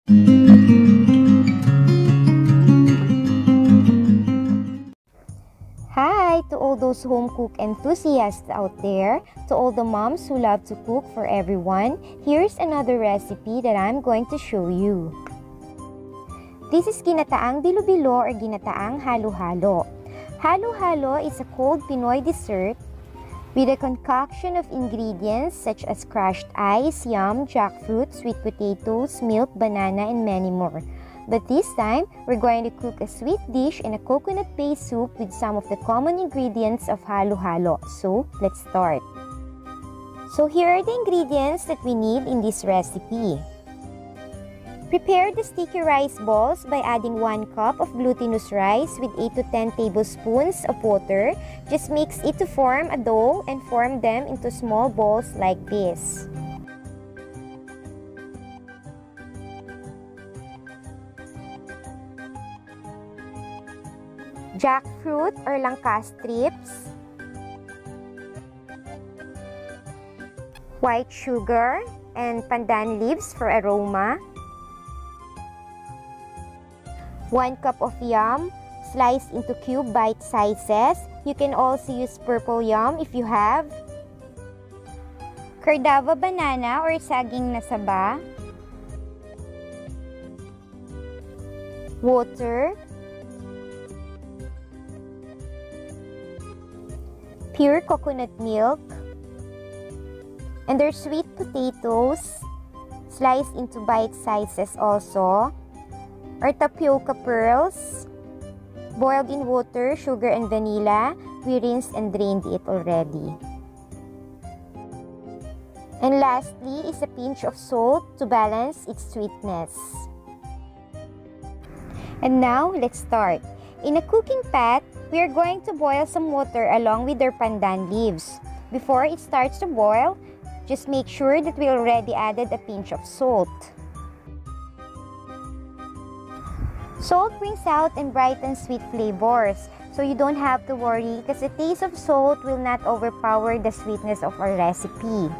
Hi to all those home cook enthusiasts out there, to all the moms who love to cook for everyone. Here's another recipe that I'm going to show you. This is Ginataang Bilo Bilo or Ginataang Halo-Halo. Halo-Halo is a cold Pinoy dessert with a concoction of ingredients such as crushed ice, yam, jackfruit, sweet potatoes, milk, banana, and many more. But this time, we're going to cook a sweet dish and a coconut-based soup with some of the common ingredients of halo-halo. So, let's start. So, here are the ingredients that we need in this recipe. Prepare the sticky rice balls by adding 1 cup of glutinous rice with 8 to 10 tablespoons of water. Just mix it to form a dough and form them into small balls like this. Jackfruit or langka strips, white sugar and pandan leaves for aroma, 1 cup of yam sliced into cube bite sizes. You can also use purple yam if you have, cordava banana or saging na saba, water, pure coconut milk, and their sweet potatoes sliced into bite sizes also, or tapioca pearls, boiled in water, sugar, and vanilla. We rinsed and drained it already. And lastly is a pinch of salt to balance its sweetness. And now, let's start. In a cooking pot, we are going to boil some water along with our pandan leaves. Before it starts to boil, just make sure that we already added a pinch of salt. Salt brings out and brightens sweet flavors, so you don't have to worry because the taste of salt will not overpower the sweetness of our recipe.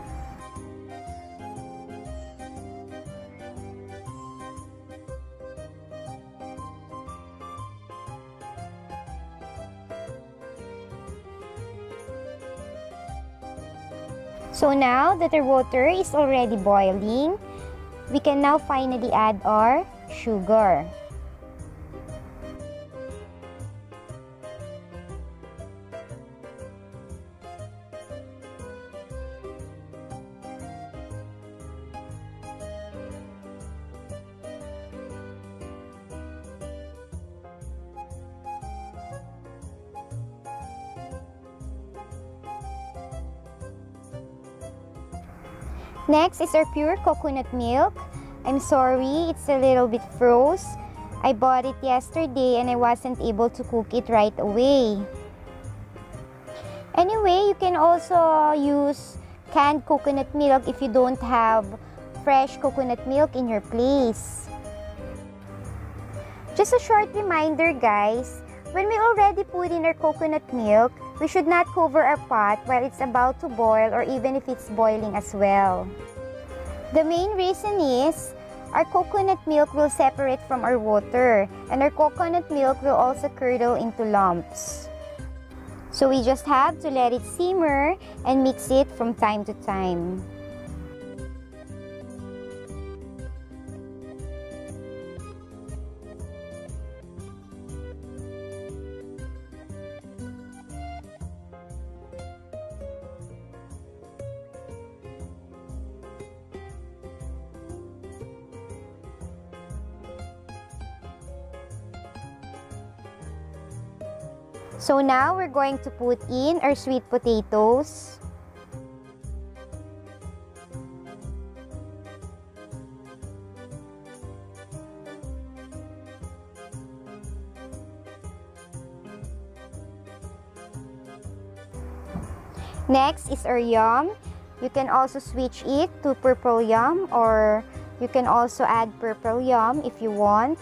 So now that our water is already boiling, we can now finally add our sugar. Next is our pure coconut milk. I'm sorry, it's a little bit froze. I bought it yesterday and I wasn't able to cook it right away. Anyway, you can also use canned coconut milk if you don't have fresh coconut milk in your place. Just a short reminder, guys, when we already put in our coconut milk, we should not cover our pot while it's about to boil or even if it's boiling as well. The main reason is our coconut milk will separate from our water and our coconut milk will also curdle into lumps. So we just have to let it simmer and mix it from time to time. So now we're going to put in our sweet potatoes. Next is our yam. You can also switch it to purple yam or you can also add purple yam if you want.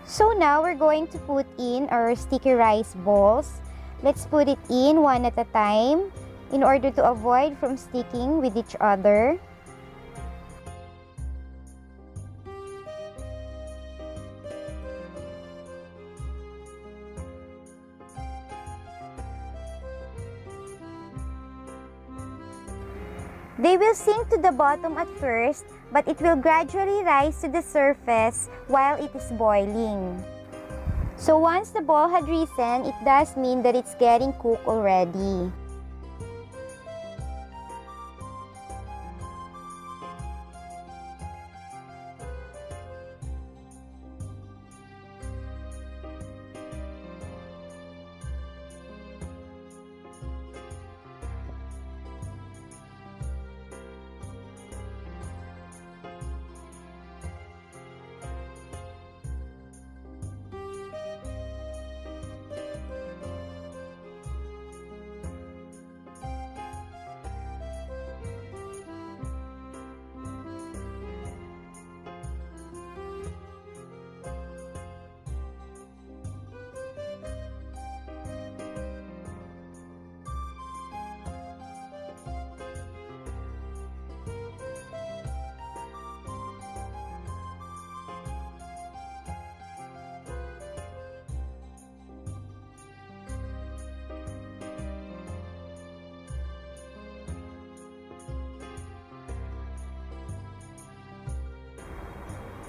So now we're going to put in our sticky rice balls. Let's put it in one at a time in order to avoid from sticking with each other. They will sink to the bottom at first, but it will gradually rise to the surface while it is boiling. So once the ball had risen, it does mean that it's getting cooked already.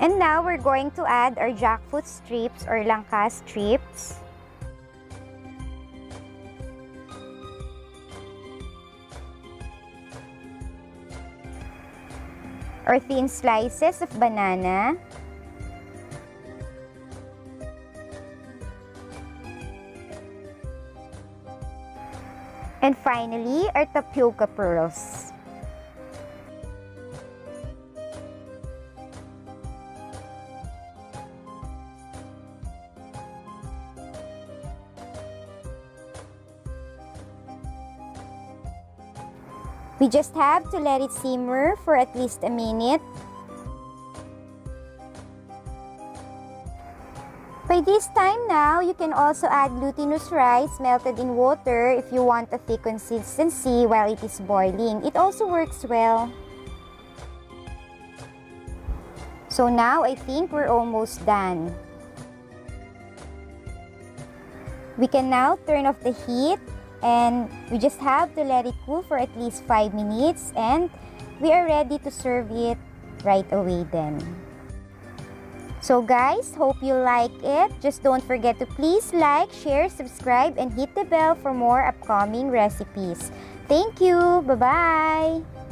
And now we're going to add our jackfruit strips or langka strips. Or thin slices of banana. And finally, our tapioca pearls. We just have to let it simmer for at least a minute. By this time now, you can also add glutinous rice melted in water if you want a thick consistency while it is boiling. It also works well. So now I think we're almost done. We can now turn off the heat. And we just have to let it cool for at least 5 minutes and we are ready to serve it right away then. So guys, hope you like it. Just don't forget to please like, share, subscribe, and hit the bell for more upcoming recipes. Thank you! Bye-bye!